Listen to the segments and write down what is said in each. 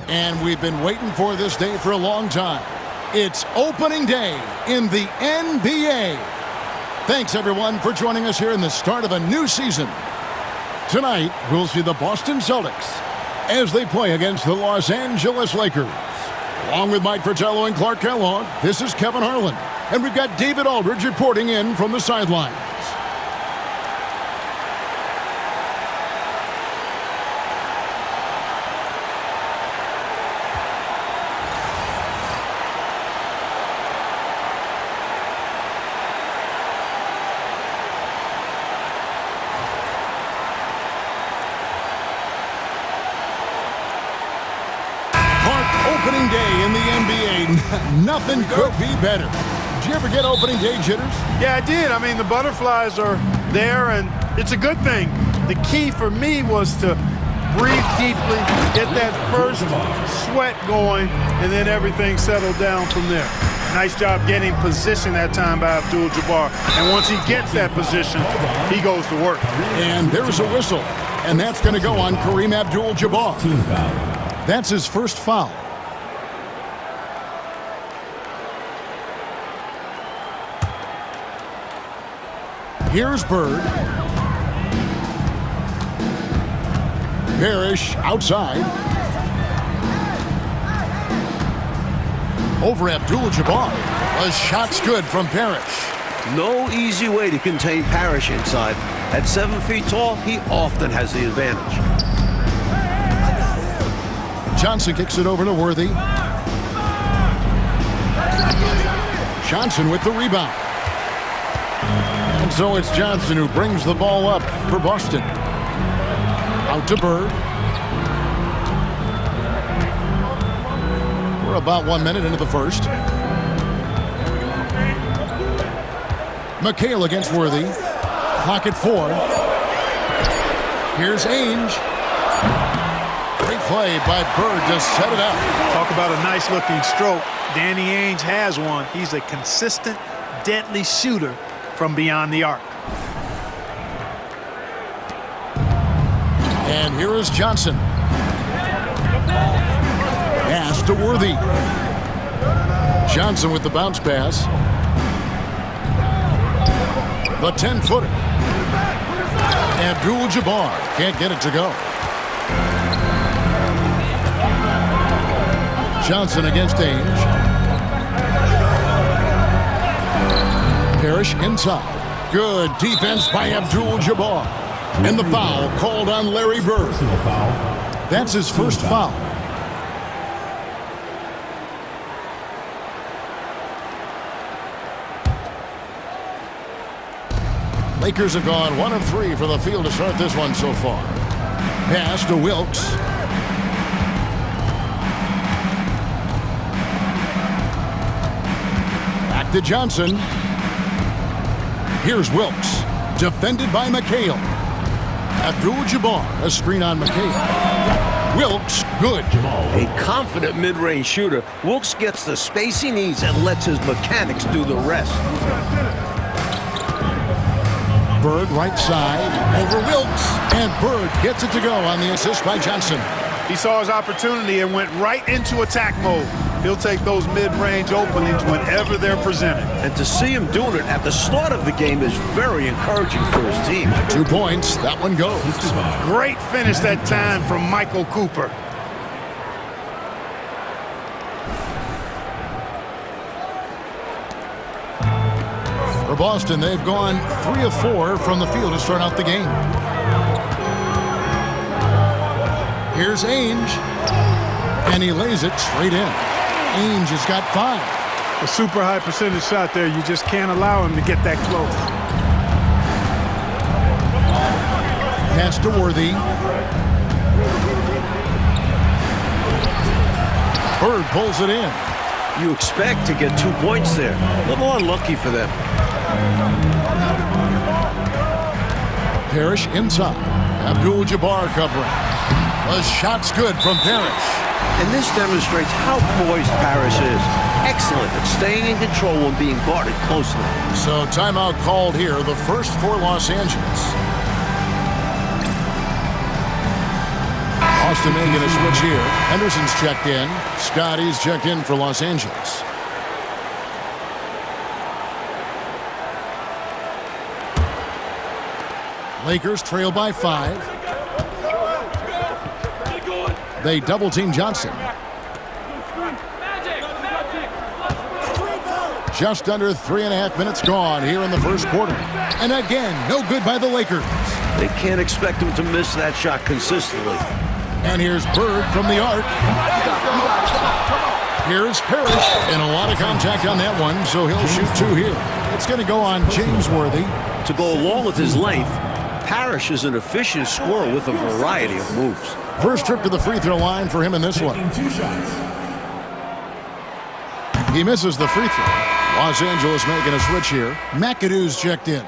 And we've been waiting for this day for a long time. It's opening day in the NBA. Thanks, everyone, for joining us here in the start of a new season. Tonight, we'll see the Boston Celtics as they play against the Los Angeles Lakers. Along with Mike Fratello and Clark Kellogg, this is Kevin Harlan. And we've got David Aldridge reporting in from the sidelines. Opening day in the NBA. Nothing could be better. Did you ever get opening day jitters? Yeah, I did. I mean, the butterflies are there, and it's a good thing. The key for me was to breathe deeply, get that first sweat going, and then everything settled down from there. Nice job getting position that time by Abdul-Jabbar. And once he gets that position, he goes to work. And there's a whistle, and that's going to go on Kareem Abdul-Jabbar. That's his first foul. Here's Bird. Parrish outside. Over Abdul-Jabbar. A shot's good from Parrish. No easy way to contain Parrish inside. At 7 feet tall, he often has the advantage. Johnson kicks it over to Worthy. Johnson with the rebound. And so it's Johnson who brings the ball up for Boston. Out to Bird. We're about 1 minute into the first. McHale against Worthy. Clock at 4. Here's Ainge. Great play by Bird to set it up. Talk about a nice-looking stroke. Danny Ainge has one. He's a consistent, deadly shooter from beyond the arc. And here is Johnson. Pass to Worthy. Johnson with the bounce pass. The 10-footer. Abdul-Jabbar can't get it to go. Johnson against Ainge. Parrish inside. Good defense by Abdul-Jabbar. And the foul called on Larry Bird. That's his first foul. Lakers have gone 1 of 3 for the field to start this one so far. Pass to Wilkes. Back to Johnson. Here's Wilkes. Defended by McHale. Abdul-Jabbar, a screen on McHale. Wilkes, good. A confident mid-range shooter, Wilkes gets the space he needs and lets his mechanics do the rest. Bird right side, over Wilkes, and Bird gets it to go on the assist by Johnson. He saw his opportunity and went right into attack mode. He'll take those mid-range openings whenever they're presented. And to see him doing it at the start of the game is very encouraging for his team. 2 points, that one goes. Great finish that time from Michael Cooper. For Boston, they've gone 3 of 4 from the field to start out the game. Here's Ainge, and he lays it straight in. Ainge has got 5. A super high percentage shot there. You just can't allow him to get that close. Pass to Worthy. Bird pulls it in. You expect to get 2 points there. A little unlucky for them. Parrish inside. Abdul-Jabbar covering. A shot's good from Parrish. And this demonstrates how poised Parrish is. Excellent at staying in control when being guarded closely. So timeout called here, the first for Los Angeles. Austin making a switch here. Henderson's checked in. Scotty's checked in for Los Angeles. Lakers trail by 5. They double-team Johnson. Just under 3.5 minutes gone here in the first quarter. And again, no good by the Lakers. They can't expect him to miss that shot consistently. And here's Bird from the arc. Here's Parrish. And a lot of contact on that one, so he'll shoot 2 here. It's going to go on James Worthy. To go along with his length, Parrish is an efficient scorer with a variety of moves. First trip to the free throw line for him in this one. He misses the free throw. Los Angeles making a switch here. McAdoo's checked in.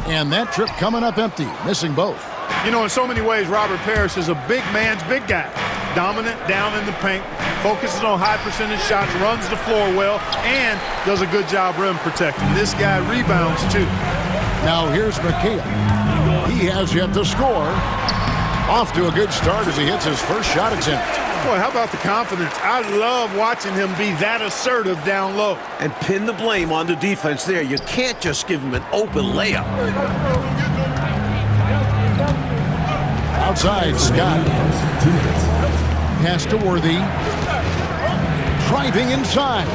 And that trip coming up empty, missing both. You know, in so many ways, Robert Parrish is a big man's big guy. Dominant down in the paint, focuses on high percentage shots, runs the floor well, and does a good job rim protecting. This guy rebounds too. Now here's McHale. He has yet to score. Off to a good start as he hits his first shot attempt. Boy, how about the confidence? I love watching him be that assertive down low. And pin the blame on the defense there. You can't just give him an open layup. Outside, Scott. Pass to Worthy. Driving inside.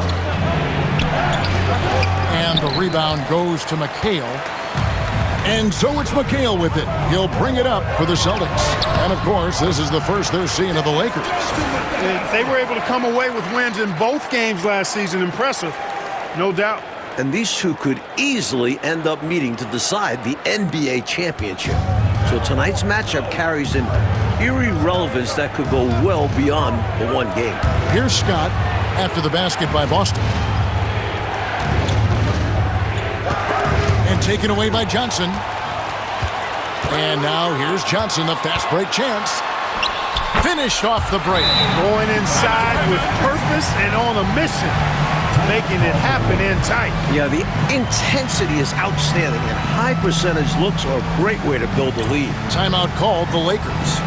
And the rebound goes to McHale. And so it's McHale with it. He'll bring it up for the Celtics. And, of course, this is the first they're seeing of the Lakers. They were able to come away with wins in both games last season. Impressive, no doubt. And these two could easily end up meeting to decide the NBA championship. So tonight's matchup carries an eerie relevance that could go well beyond the one game. Here's Scott after the basket by Boston. And taken away by Johnson. And now here's Johnson, the fast break chance. Finished off the break. Going inside with purpose and on a mission. Making it happen in tight. Yeah, the intensity is outstanding, and high percentage looks are a great way to build a lead. Timeout called the Lakers.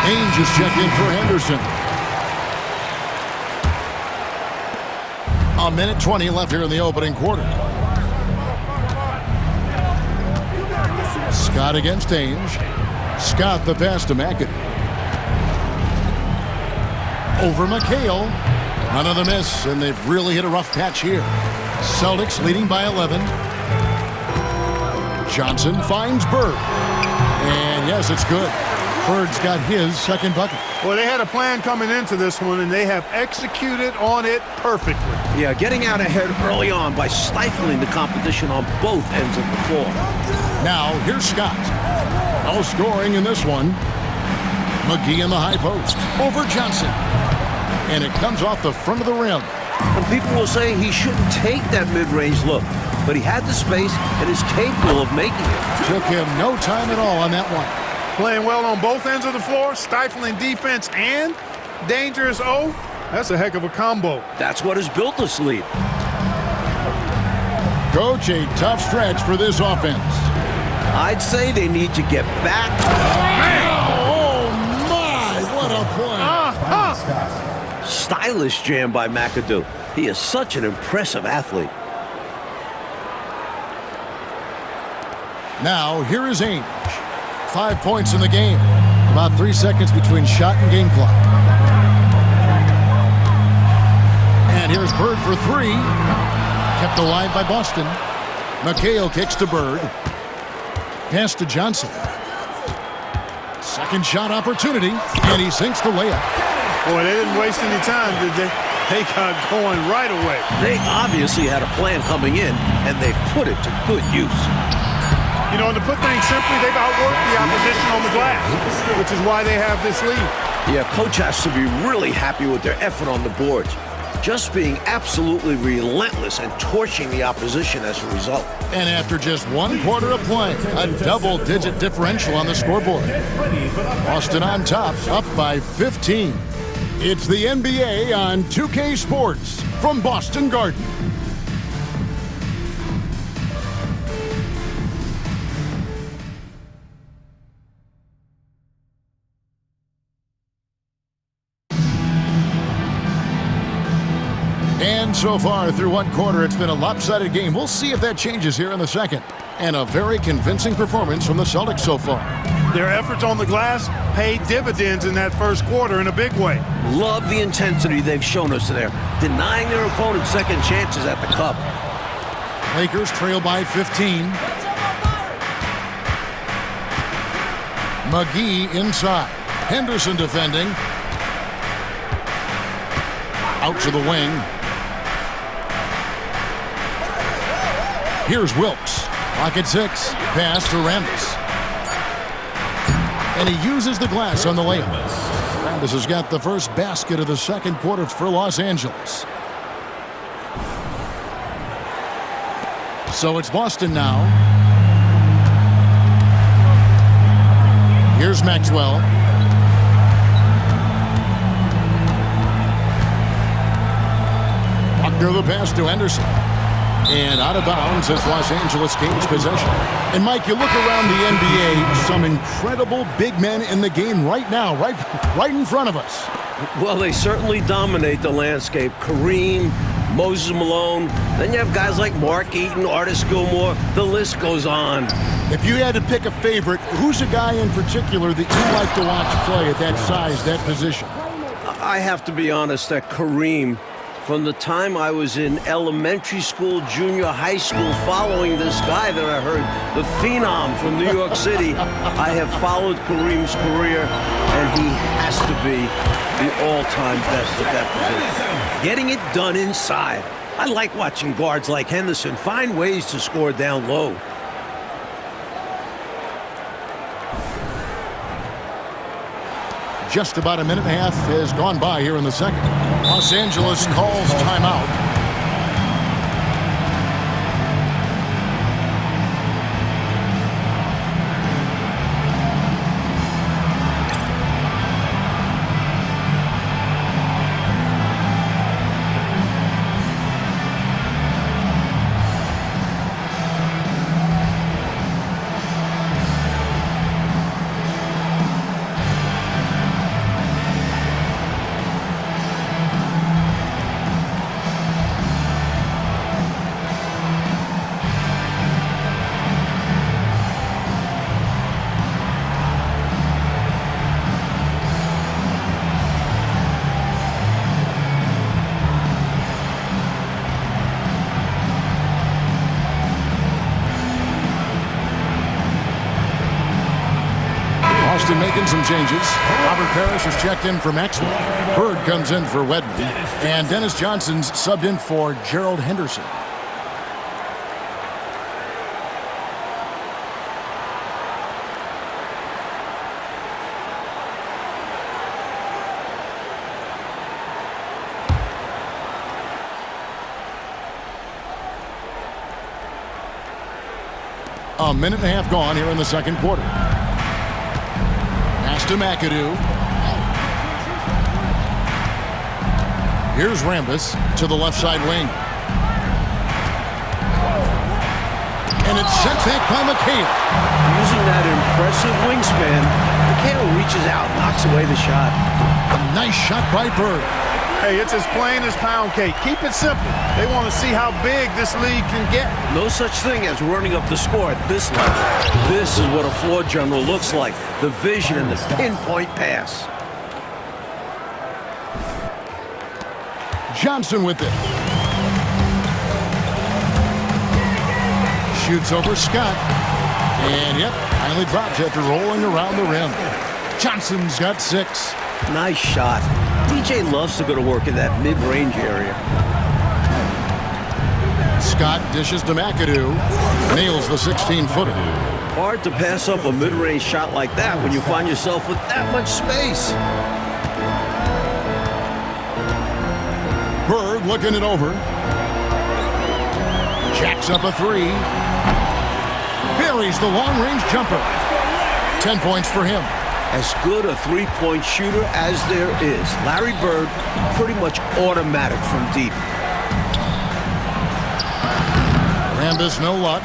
Ainge is checked in for Henderson. A minute 20 left here in the opening quarter. Scott against Ainge. Scott the pass to McAdoo. Over McHale. Another miss, and they've really hit a rough patch here. Celtics leading by 11. Johnson finds Bird. And yes, it's good. Bird's got his second bucket. Well, they had a plan coming into this one, and they have executed on it perfectly. Yeah, getting out ahead early on by stifling the competition on both ends of the floor. Now, here's Scott. No scoring in this one. McGee in the high post. Over Johnson. And it comes off the front of the rim. And people will say he shouldn't take that mid-range look, but he had the space and is capable of making it. Took him no time at all on that one. Playing well on both ends of the floor, stifling defense and dangerous O. That's a heck of a combo. That's what has built this lead. Coach, a tough stretch for this offense. I'd say they need to get back. Oh, my, what a play. Stylish jam by McAdoo. He is such an impressive athlete. Now, here is Ainge. 5 points in the game. About 3 seconds between shot and game clock. And here's Bird for 3. Kept alive by Boston. McHale kicks to Bird. Pass to Johnson. Second shot opportunity, and he sinks the layup. Boy, they didn't waste any time, did they? They got going right away. They obviously had a plan coming in, and they put it to good use. You know, and to put things simply, they've outworked the opposition on the glass, which is why they have this lead. Yeah, coach has to be really happy with their effort on the boards. Just being absolutely relentless and torching the opposition as a result. And after just 1 quarter of play, a double-digit differential on the scoreboard. Boston on top, up by 15. It's the NBA on 2K Sports from Boston Garden. And so far through 1 quarter, it's been a lopsided game. We'll see if that changes here in the second. And a very convincing performance from the Celtics so far. Their efforts on the glass paid dividends in that first quarter in a big way. Love the intensity they've shown us there, denying their opponents second chances at the cup. Lakers trail by 15. McGee inside. Henderson defending. Out to the wing. Here's Wilkes. Pocket 6. Pass to Rambis. And he uses the glass on the layup. Rambis has got the first basket of the second quarter for Los Angeles. So it's Boston now. Here's Maxwell. Buckner the pass to Henderson. And out of bounds as Los Angeles gains possession. And Mike, you look around the NBA, some incredible big men in the game right now, right in front of us. Well, they certainly dominate the landscape. Kareem, Moses Malone. Then you have guys like Mark Eaton, Artis Gilmore. The list goes on. If you had to pick a favorite, who's a guy in particular that you like to watch play at that size, that position? I have to be honest that Kareem, from the time I was in elementary school, junior high school, following this guy that I heard, the phenom from New York City, I have followed Kareem's career, and he has to be the all-time best at that position. Getting it done inside. I like watching guards like Henderson find ways to score down low. Just about a minute and a half has gone by here in the second. Los Angeles calls timeout. Boston making some changes. Robert Parrish has checked in for Maxwell. Bird comes in for Wedman. And Dennis Johnson's subbed in for Gerald Henderson. A minute and a half gone here in the second quarter. Pass to McAdoo. Here's Rambis to the left side wing. And it's sent back by McHale. Using that impressive wingspan, McHale reaches out, knocks away the shot. A nice shot by Bird. Hey, it's as plain as pound cake. Keep it simple. They want to see how big this league can get. No such thing as running up the score at this level. This is what a floor general looks like. The vision and the pinpoint pass. Johnson with it. Shoots over Scott. And yep, finally drops after rolling around the rim. Johnson's got 6. Nice shot. DJ loves to go to work in that mid-range area. Scott dishes to McAdoo. Nails the 16-footer. Hard to pass up a mid-range shot like that when you find yourself with that much space. Bird looking it over. Jacks up a three. Buries the long-range jumper. 10 points for him. As good a three-point shooter as there is. Larry Bird, pretty much automatic from deep. Rambis, no luck.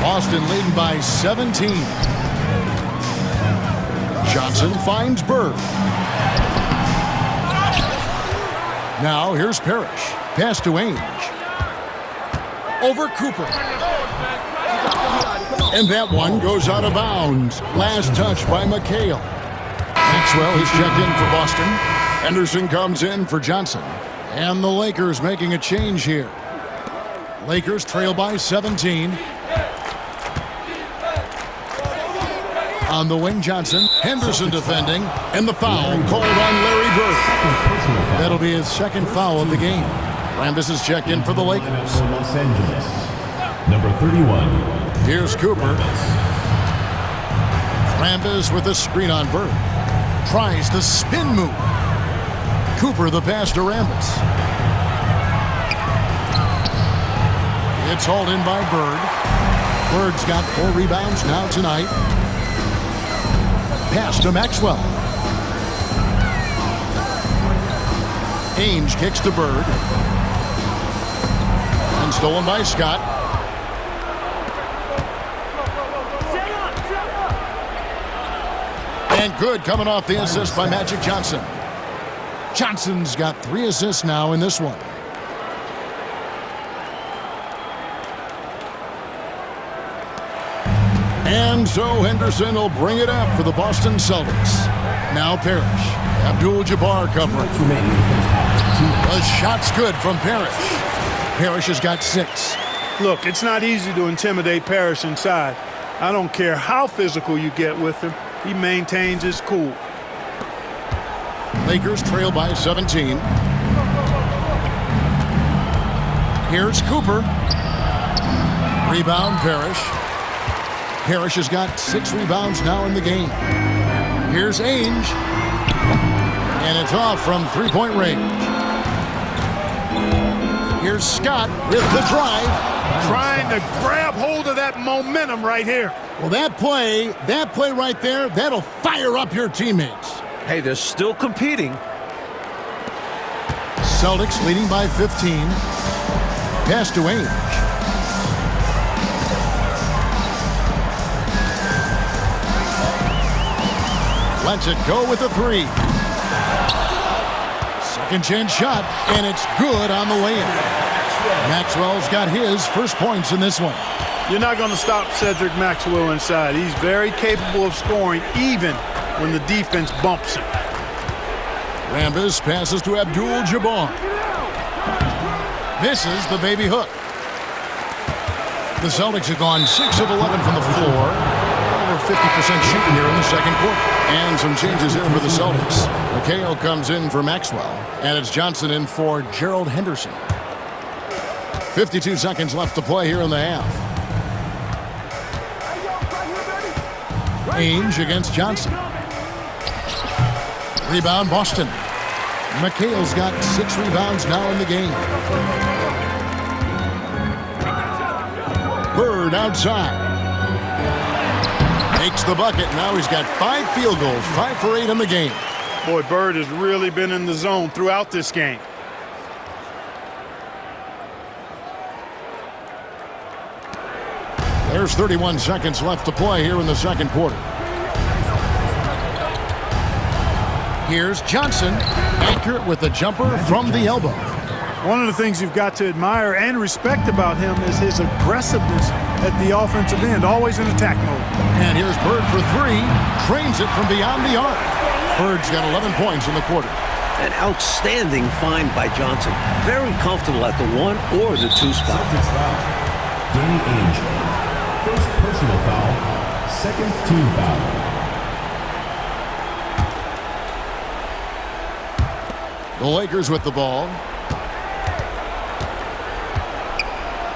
Boston leading by 17. Johnson finds Bird. Now here's Parrish. Pass to Ainge. Over Cooper. And that one goes out of bounds. Last touch by McHale. Maxwell is checked in for Boston. Henderson comes in for Johnson. And the Lakers making a change here. Lakers trail by 17. On the wing, Johnson. Henderson defending. And the foul called on Larry Bird. That'll be his second foul of the game. Rambis is checked in for the Lakers. Los Angeles, number 31. Here's Cooper. Rambis with a screen on Bird. Tries the spin move. Cooper the pass to Rambis. It's hauled in by Bird. Bird's got 4 rebounds now tonight. Pass to Maxwell. Ainge kicks to Bird. And stolen by Scott. And good coming off the assist by Magic Johnson. Johnson's got 3 assists now in this one. And so Henderson will bring it up for the Boston Celtics. Now Parrish. Abdul-Jabbar covering. The shot's good from Parrish. Parrish has got 6. Look, it's not easy to intimidate Parrish inside. I don't care how physical you get with him. He maintains his cool. Lakers trail by 17. Here's Cooper. Rebound, Parrish. Parrish has got 6 rebounds now in the game. Here's Ainge. And it's off from 3-point range. Here's Scott with the drive. Trying to grab hold of that momentum right here. Well, that play right there, that'll fire up your teammates. Hey, they're still competing. Celtics leading by 15. Pass to Ainge. Lets it go with a 3. Second chance shot, and it's good on the layup. Maxwell's got his first points in this one. You're not going to stop Cedric Maxwell inside. He's very capable of scoring even when the defense bumps him. Rambis passes to Abdul-Jabbar. Misses the baby hook. The Celtics have gone 6 of 11 from the floor. Over 50% shooting here in the second quarter. And some changes here for the Celtics. McHale comes in for Maxwell. And it's Johnson in for Gerald Henderson. 52 seconds left to play here in the half. Ainge against Johnson. Rebound, Boston. McHale's got 6 rebounds now in the game. Bird outside. Makes the bucket. Now he's got 5 field goals, 5 for 8 in the game. Boy, Bird has really been in the zone throughout this game. There's 31 seconds left to play here in the second quarter. Here's Johnson, accurate with the jumper from the elbow. One of the things you've got to admire and respect about him is his aggressiveness at the offensive end, always in attack mode. And here's Bird for 3, trains it from beyond the arc. Bird's got 11 points in the quarter. An outstanding find by Johnson. Very comfortable at the 1 or the 2 spot. Celtics foul. Danny Ainge. First personal foul. Second team foul. The Lakers with the ball.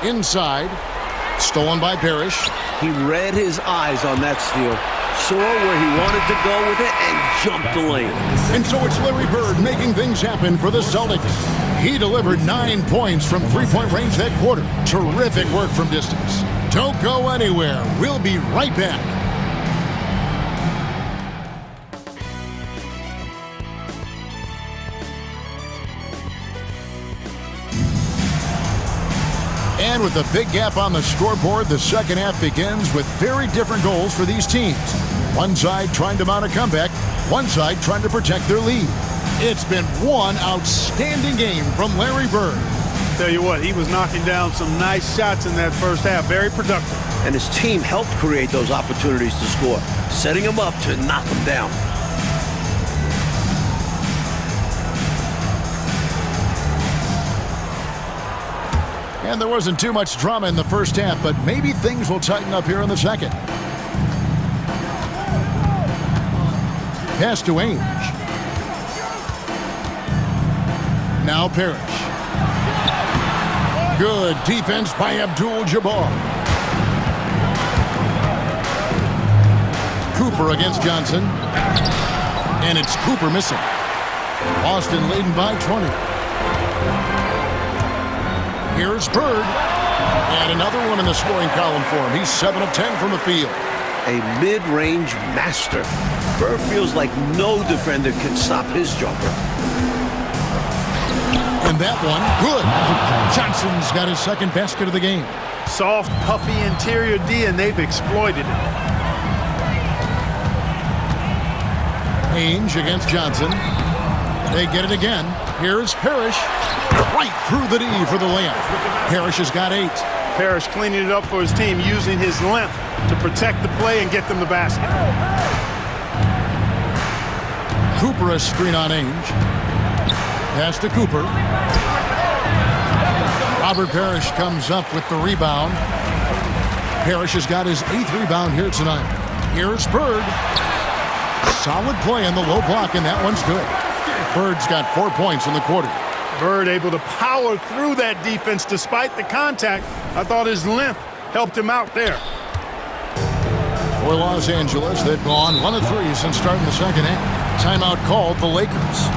Inside. Stolen by Parrish. He read his eyes on that steal, saw where he wanted to go with it, and jumped the lane. And so it's Larry Bird making things happen for the Celtics. He delivered 9 points from three-point range that quarter. Terrific work from distance. Don't go anywhere. We'll be right back. And with a big gap on the scoreboard, the second half begins with very different goals for these teams. One side trying to mount a comeback, one side trying to protect their lead. It's been one outstanding game from Larry Bird. Tell you what, he was knocking down some nice shots in that first half. Very productive. And his team helped create those opportunities to score, setting him up to knock them down. And there wasn't too much drama in the first half, but maybe things will tighten up here in the second. Pass to Ainge. Now Parrish. Good defense by Abdul-Jabbar. Cooper against Johnson. And it's Cooper missing. Boston leading by 20. Here's Bird. And another one in the scoring column for him. He's 7 of 10 from the field. A mid-range master. Bird feels like no defender can stop his jumper. And that one, good. Johnson's got his second basket of the game. Soft, puffy interior D, and they've exploited it. Ainge against Johnson. They get it again. Here's Parrish. Right through the D for the layup. Parrish has got 8. Parrish cleaning it up for his team, using his length to protect the play and get them the basket. Cooper a screen on Ainge. Pass to Cooper. Robert Parrish comes up with the rebound. Parrish has got his 8th rebound here tonight. Here's Bird. Solid play in the low block, and that one's good. Bird's got 4 points in the quarter. Bird able to power through that defense despite the contact. I thought his length helped him out there. For Los Angeles, they've gone 1 of 3 since starting the second half. Timeout called the Lakers.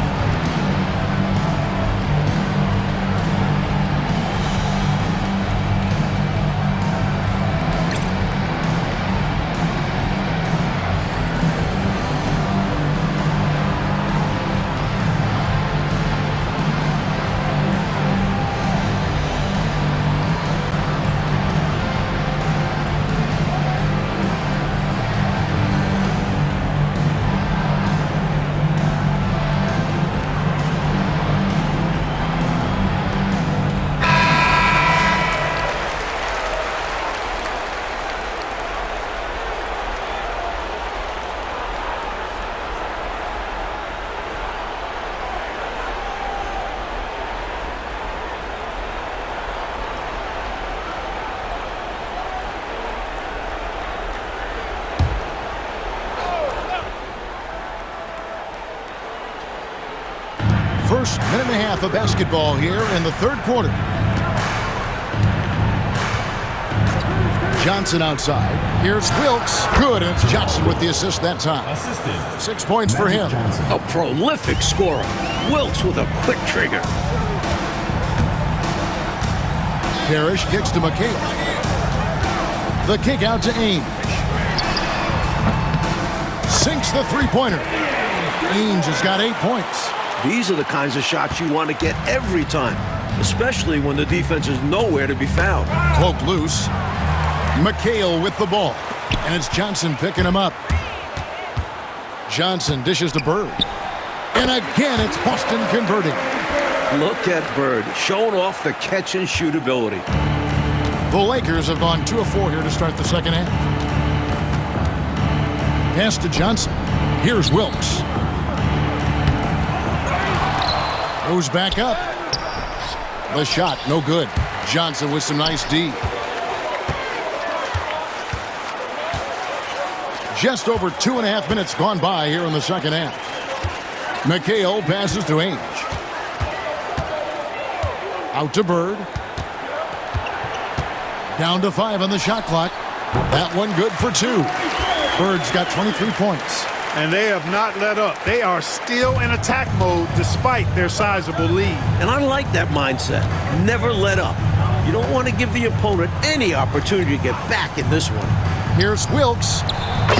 First minute and a half of basketball here in the third quarter. Johnson outside. Here's Wilkes. Good, and it's Johnson with the assist that time. 6 points for him. A prolific scorer. Wilkes with a quick trigger. Parrish kicks to McHale. The kick out to Ainge. Sinks the three-pointer. Ainge has got 8 points. These are the kinds of shots you want to get every time, especially when the defense is nowhere to be found. Cloak loose. McHale with the ball. And it's Johnson picking him up. Johnson dishes to Bird. And again, it's Boston converting. Look at Bird, showing off the catch-and-shoot ability. The Lakers have gone 2 of 4 here to start the second half. Pass to Johnson. Here's Wilkes. Goes back up. The shot, no good. Johnson with some nice D. Just over 2.5 minutes gone by here in the second half. McHale passes to Ainge. Out to Bird. Down to 5 on the shot clock. That one good for 2. Bird's got 23 points. And they have not let up. They are still in attack mode despite their sizable lead. And I like that mindset. Never let up. You don't want to give the opponent any opportunity to get back in this one. Here's Wilkes.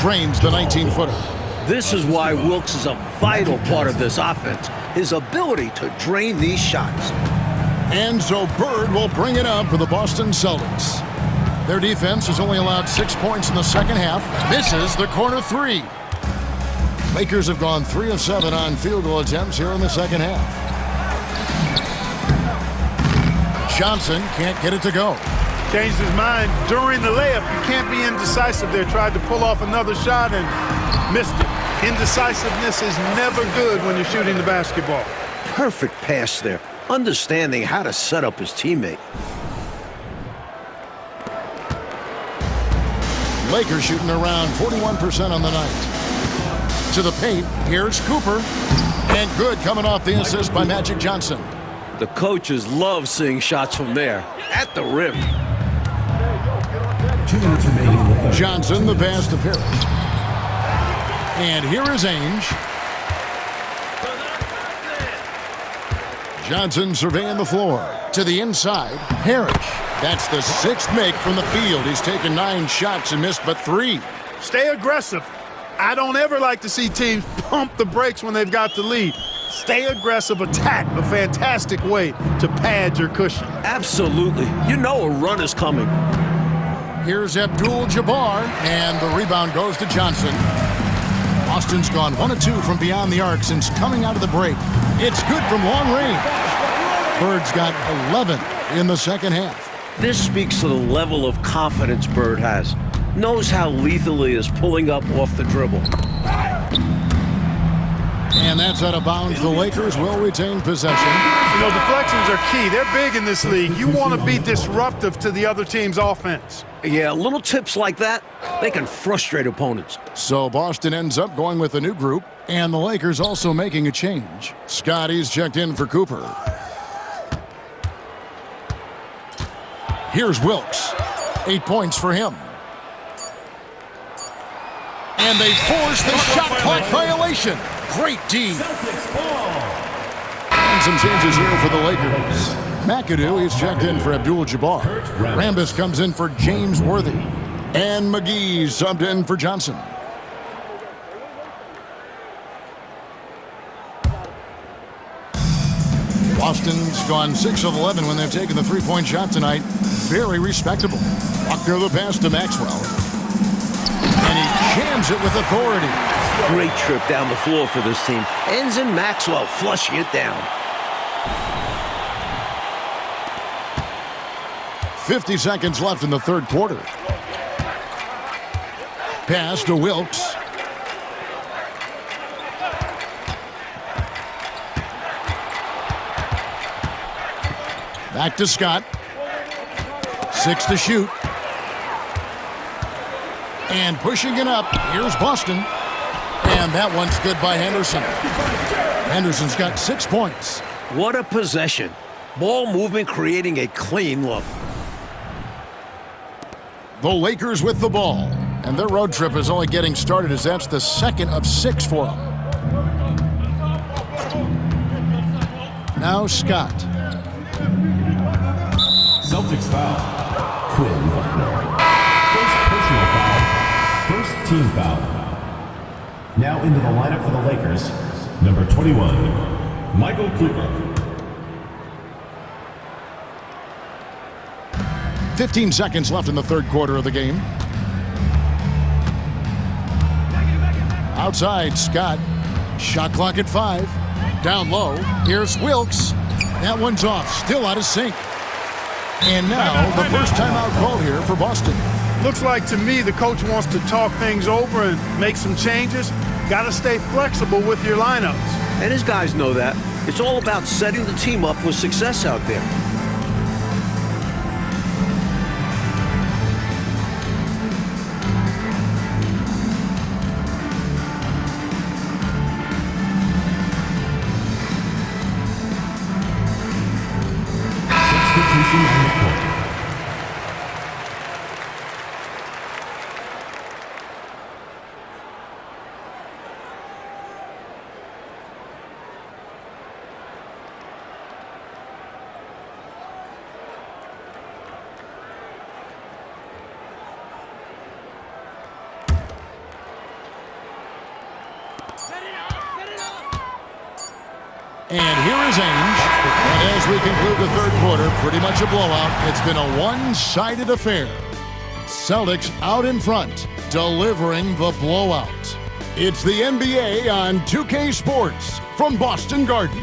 Drains the 19-footer. This is why Wilkes is a vital part of this offense. His ability to drain these shots. And so Bird will bring it up for the Boston Celtics. Their defense has only allowed 6 points in the second half. Misses the corner 3. Lakers have gone 3 of 7 on field goal attempts here in the second half. Johnson can't get it to go. Changed his mind during the layup. You can't be indecisive there. Tried to pull off another shot and missed it. Indecisiveness is never good when you're shooting the basketball. Perfect pass there. Understanding how to set up his teammate. Lakers shooting around 41% on the night. To the paint, here's Cooper. And good coming off the assist by Magic Johnson. The coaches love seeing shots from there, at the rim. 2 minutes remaining in the third. Johnson, the pass to Parrish. And here is Ainge. Johnson surveying the floor. To the inside, Parrish. That's the 6th make from the field. He's taken 9 shots and missed but 3. Stay aggressive. I don't ever like to see teams pump the brakes when they've got the lead. Stay aggressive, attack, a fantastic way to pad your cushion. Absolutely. You know a run is coming. Here's Abdul-Jabbar, and the rebound goes to Johnson. Boston's gone 1 of 2 from beyond the arc since coming out of the break. It's good from long range. Bird's got 11 in the second half. This speaks to the level of confidence Bird has. Knows how lethal he is pulling up off the dribble. And that's out of bounds. The Lakers will retain possession. You know, deflections are key. They're big in this league. You want to be disruptive to the other team's offense. Yeah, little tips like that, they can frustrate opponents. So Boston ends up going with a new group, and the Lakers also making a change. Scotty's checked in for Cooper. Here's Wilkes. 8 points for him. And they force the shot clock violation. Great D. And some changes here for the Lakers. McAdoo is checked in for Abdul-Jabbar. Rambis comes in for James Worthy. And McGee subbed in for Johnson. Boston's gone 6 of 11 when they've taken the 3-point shot tonight. Very respectable. Buckner the pass to Maxwell. And he jams it with authority. Great trip down the floor for this team. Ends in Maxwell flushing it down. 50 seconds left in the third quarter. Pass to Wilkes. Back to Scott. 6 to shoot. And pushing it up, here's Boston. And that one's good by Henderson. Henderson's got 6 points. What a possession. Ball movement creating a clean look. The Lakers with the ball. And their road trip is only getting started as that's the 2nd of 6 for them. Now Scott. Celtics foul. Quinn Buckner. First personal foul. First team foul. Now into the lineup for the Lakers, number 21, Michael Cooper. 15 seconds left in the third quarter of the game. Outside, Scott. Shot clock at 5. Down low. Here's Wilkes. That one's off. Still out of sync. And now the first timeout called here for Boston. Looks like to me the coach wants to talk things over and make some changes. Got to stay flexible with your lineups. And his guys know that. It's all about setting the team up for success out there. Lakers Ainge. And as we conclude the third quarter, pretty much a blowout. It's been a one-sided affair. Celtics out in front, delivering the blowout. It's the NBA on 2K Sports from Boston Garden.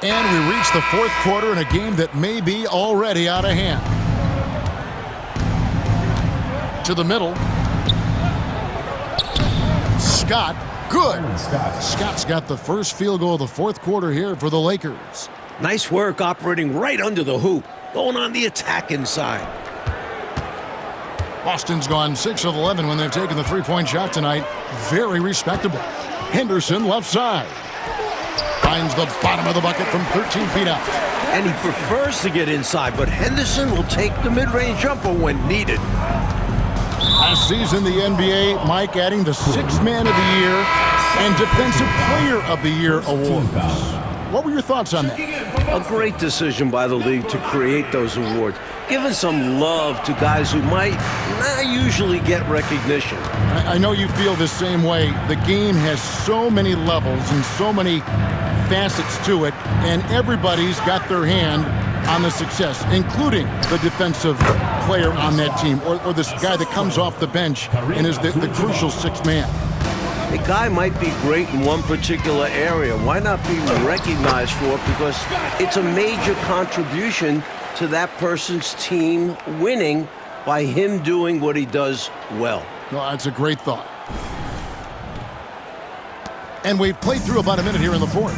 And we reach the fourth quarter in a game that may be already out of hand. To the middle. Scott, good. Scott's got the first field goal of the fourth quarter here for the Lakers. Nice work operating right under the hoop, going on the attack inside. Boston's gone 6 of 11 when they've taken the three-point shot tonight. Very respectable. Henderson left side. Finds the bottom of the bucket from 13 feet out. And he prefers to get inside, but Henderson will take the mid-range jumper when needed. Last season, the NBA, Mike, adding the Sixth Man of the Year and Defensive Player of the Year awards. What were your thoughts on that? A great decision by the league to create those awards, giving some love to guys who might not usually get recognition. I know you feel the same way. The game has so many levels and so many facets to it, and everybody's got their hand on the success, including the defensive player on that team, or this guy that comes off the bench and is the crucial sixth man. A guy might be great in one particular area. Why not be recognized for it? Because it's a major contribution to that person's team winning by him doing what he does well. No, that's a great thought. And we've played through about a minute here in the fourth.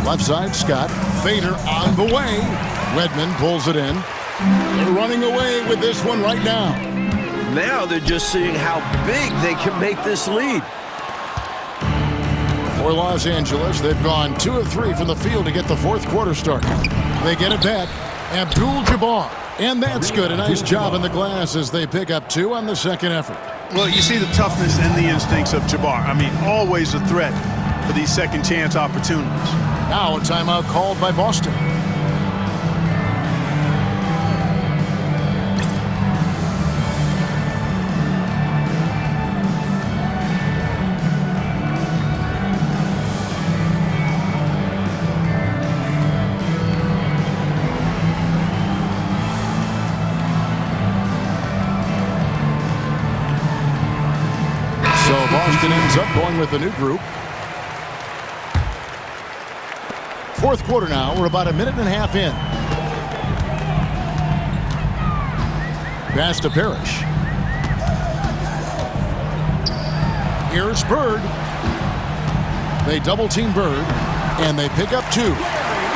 Left side, Scott. Fader on the way. Redmond pulls it in. They're running away with this one right now. Now they're just seeing how big they can make this lead. For Los Angeles, they've gone 2 of 3 from the field to get the fourth quarter started. They get it back. Abdul-Jabbar. And that's good. A nice job in the glass as they pick up 2 on the second effort. Well, you see the toughness and the instincts of Jabbar. I mean, always a threat for these second chance opportunities. Now a timeout called by Boston. So Boston ends up going with a new group. Fourth quarter now. We're about a minute and a half in. Pass to Parrish. Here's Bird. They double-team Bird, and they pick up 2.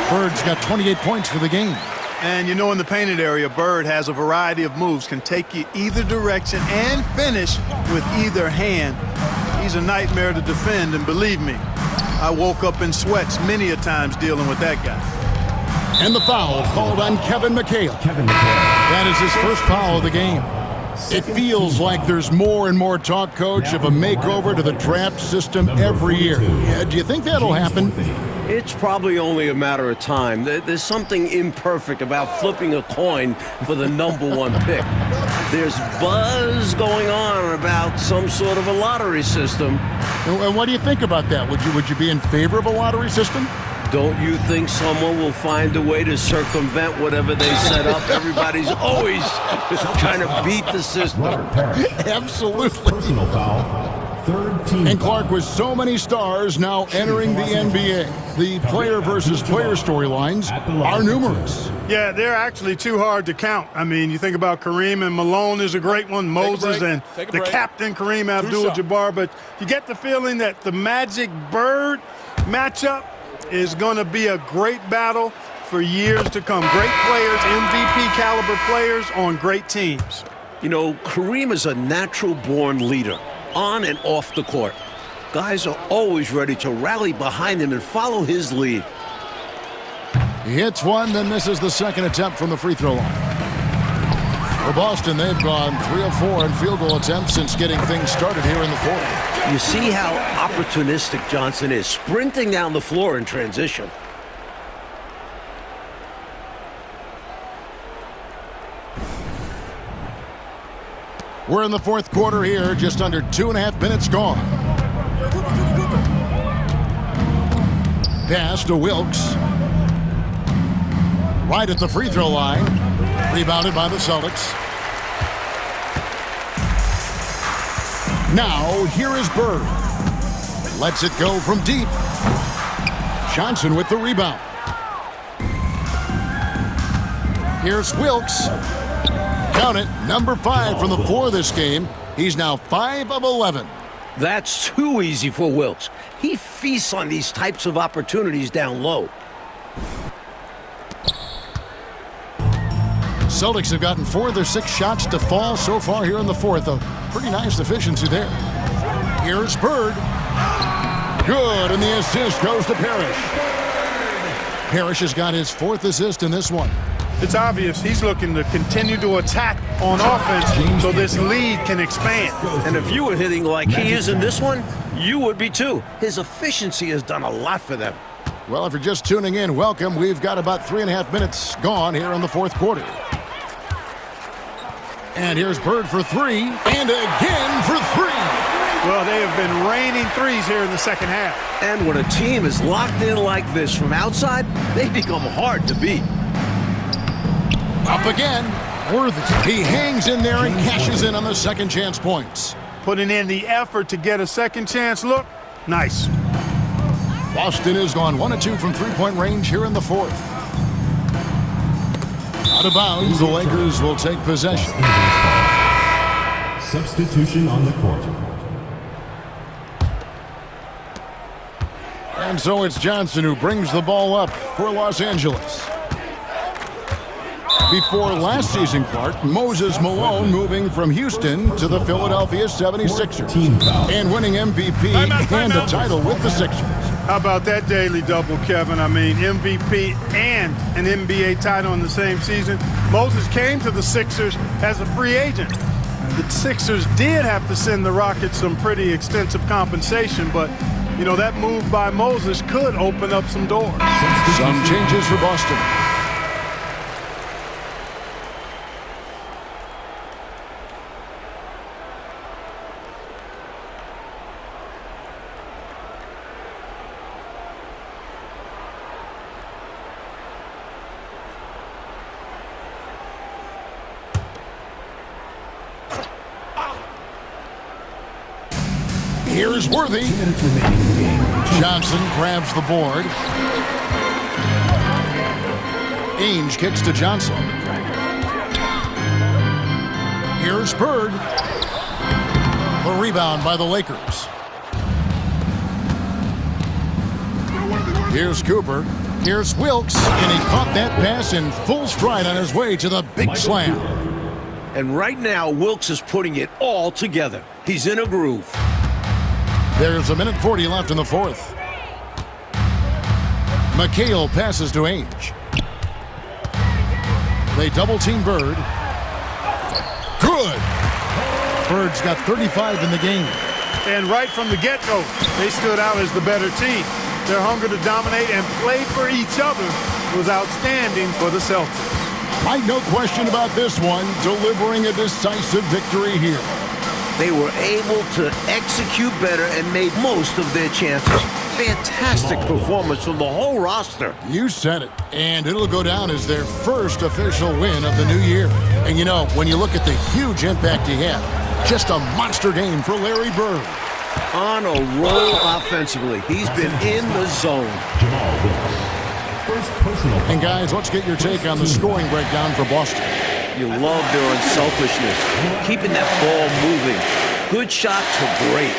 Bird's got 28 points for the game. And you know, in the painted area, Bird has a variety of moves, can take you either direction and finish with either hand. He's a nightmare to defend, and believe me, I woke up in sweats many a times dealing with that guy. And the foul called on Kevin McHale. That is his first foul of the game. It feels like there's more and more talk, Coach, of a makeover to the draft system every year. Do you think that'll happen? It's probably only a matter of time. There's something imperfect about flipping a coin for the #1 pick. There's buzz going on about some sort of a lottery system. And what do you think about that? Would you be in favor of a lottery system? Don't you think someone will find a way to circumvent whatever they set up? Everybody's always trying to beat the system. Absolutely. Personal foul. Third team. And Clark, with so many stars now entering the NBA, the player versus player storylines are numerous. Yeah, they're actually too hard to count. I mean, you think about Kareem and Malone is a great one, Moses and the captain Kareem Abdul-Jabbar, but you get the feeling that the Magic Bird matchup is going to be a great battle for years to come. Great players, MVP caliber players on great teams. You know, Kareem is a natural-born leader, on and off the court. Guys are always ready to rally behind him and follow his lead. He hits one, then misses the second attempt from the free throw line. For Boston, they've gone 3 of 4 in field goal attempts since getting things started here in the fourth. You see how opportunistic Johnson is, sprinting down the floor in transition. We're in the fourth quarter here, just under 2.5 minutes gone. Pass to Wilkes. Right at the free throw line. Rebounded by the Celtics. Now, here is Bird. Lets it go from deep. Johnson with the rebound. Here's Wilkes. Count it, number 5 from the floor this game. He's now 5 of 11. That's too easy for Wilkes. He feasts on these types of opportunities down low. Celtics have gotten 4 of their 6 shots to fall so far here in the fourth. A pretty nice efficiency there. Here's Bird. Good, and the assist goes to Parrish. Parrish has got his 4th assist in this one. It's obvious he's looking to continue to attack on offense so this lead can expand. And if you were hitting like he is in this one, you would be too. His efficiency has done a lot for them. Well, if you're just tuning in, welcome. We've got about 3.5 minutes gone here in the fourth quarter. And here's Bird for 3, and again for 3. Well, they have been raining threes here in the second half. And when a team is locked in like this from outside, they become hard to beat. Up again, Worthy. He hangs in there and cashes in on the second chance points. Putting in the effort to get a second chance look. Nice. Boston has gone 1 of 2 from three-point range here in the fourth. Out of bounds, the Lakers will take possession. Substitution on the court. And so it's Johnson who brings the ball up for Los Angeles. Before last season, Clark, Moses Malone moving from Houston to the Philadelphia 76ers and winning MVP and a title with the Sixers. How about that daily double, Kevin? I mean, MVP and an NBA title in the same season. Moses came to the Sixers as a free agent. The Sixers did have to send the Rockets some pretty extensive compensation, but, you know, that move by Moses could open up some doors. Some changes for Boston. Here's Worthy. Johnson grabs the board. Ainge kicks to Johnson. Here's Bird. The rebound by the Lakers. Here's Cooper. Here's Wilkes. And he caught that pass in full stride on his way to the big slam. And right now, Wilkes is putting it all together. He's in a groove. There's 1:40 left in the fourth. McHale passes to Ainge. They double-team Bird. Good! Bird's got 35 in the game. And right from the get-go, they stood out as the better team. Their hunger to dominate and play for each other was outstanding for the Celtics. Mike, no question about this one, delivering a decisive victory here. They were able to execute better and made most of their chances. Fantastic performance from the whole roster. You said it, and it'll go down as their first official win of the new year. And you know, when you look at the huge impact he had, just a monster game for Larry Bird. On a roll offensively. He's been in the zone. And guys, let's get your take on the scoring breakdown for Boston. You love their unselfishness, keeping that ball moving. Good shot to great.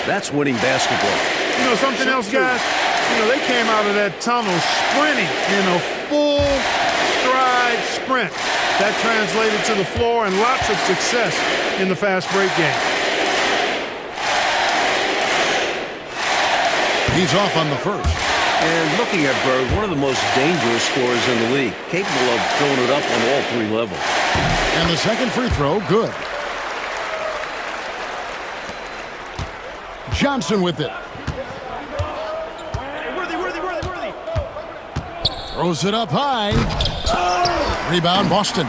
That's winning basketball. You know something else, guys? You know, they came out of that tunnel sprinting in a full stride sprint. That translated to the floor and lots of success in the fast break game. He's off on the first. And looking at Bird, one of the most dangerous scorers in the league, capable of throwing it up on all 3 levels. And the second free throw, good. Johnson with it. Worthy. Throws it up high. Rebound, Boston.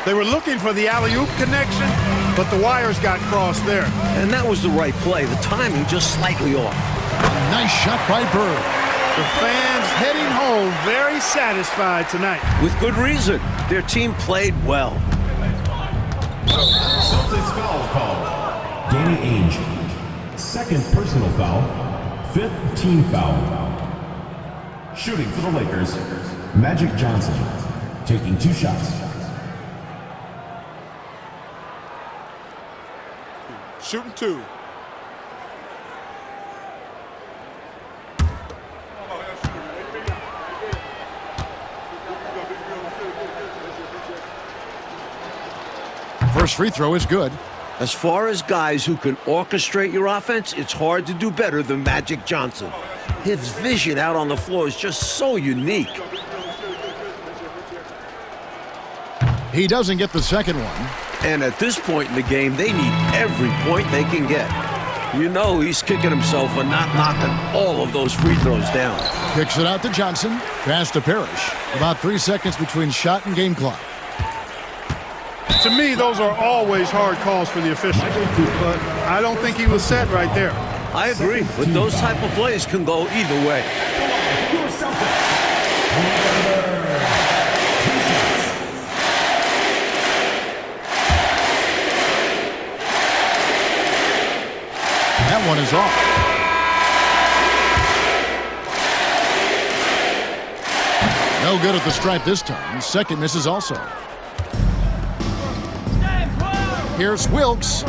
They were looking for the alley-oop connection. but the wires got crossed there. And that was the right play. The timing just slightly off. Nice shot by Bird. The fans heading home very satisfied tonight. With good reason. Their team played well. Celtics foul call. Danny Ainge. Second personal foul. Fifth team foul. Shooting for the Lakers, Magic Johnson. Taking 2 shots. Shooting 2. First free throw is good. As far as guys who can orchestrate your offense, it's hard to do better than Magic Johnson. His vision out on the floor is just so unique. He doesn't get the second one. And at this point in the game, they need every point they can get. You know he's kicking himself for not knocking all of those free throws down. Kicks it out to Johnson. Pass to Parrish. About 3 seconds between shot and game clock. To me, those are always hard calls for the officials, but I don't think he was set right there. I agree, but those type of plays can go either way. That one is off. No good at the stripe this time. Second misses also. Here's Wilkes.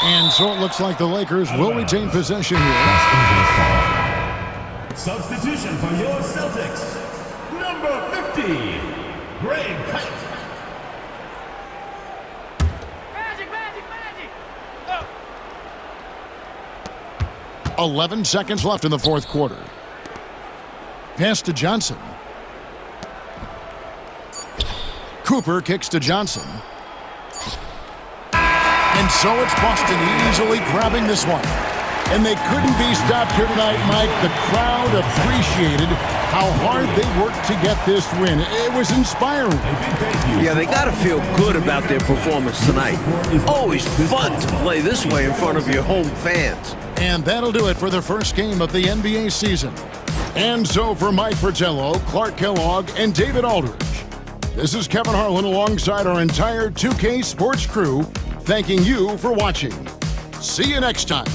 And so it looks like the Lakers will retain possession here. Substitution for your Celtics. Number 50, Greg Kite. Magic! 11 seconds left in the fourth quarter. Pass to Johnson. Cooper kicks to Johnson. And so it's Boston easily grabbing this one. And they couldn't be stopped here tonight, Mike. The crowd appreciated how hard they worked to get this win. It was inspiring. Yeah, they got to feel good about their performance tonight. Always fun to play this way in front of your home fans. And that'll do it for the first game of the NBA season. And so for Mike Fratello, Clark Kellogg, and David Aldridge, this is Kevin Harlan alongside our entire 2K Sports crew, thanking you for watching. See you next time.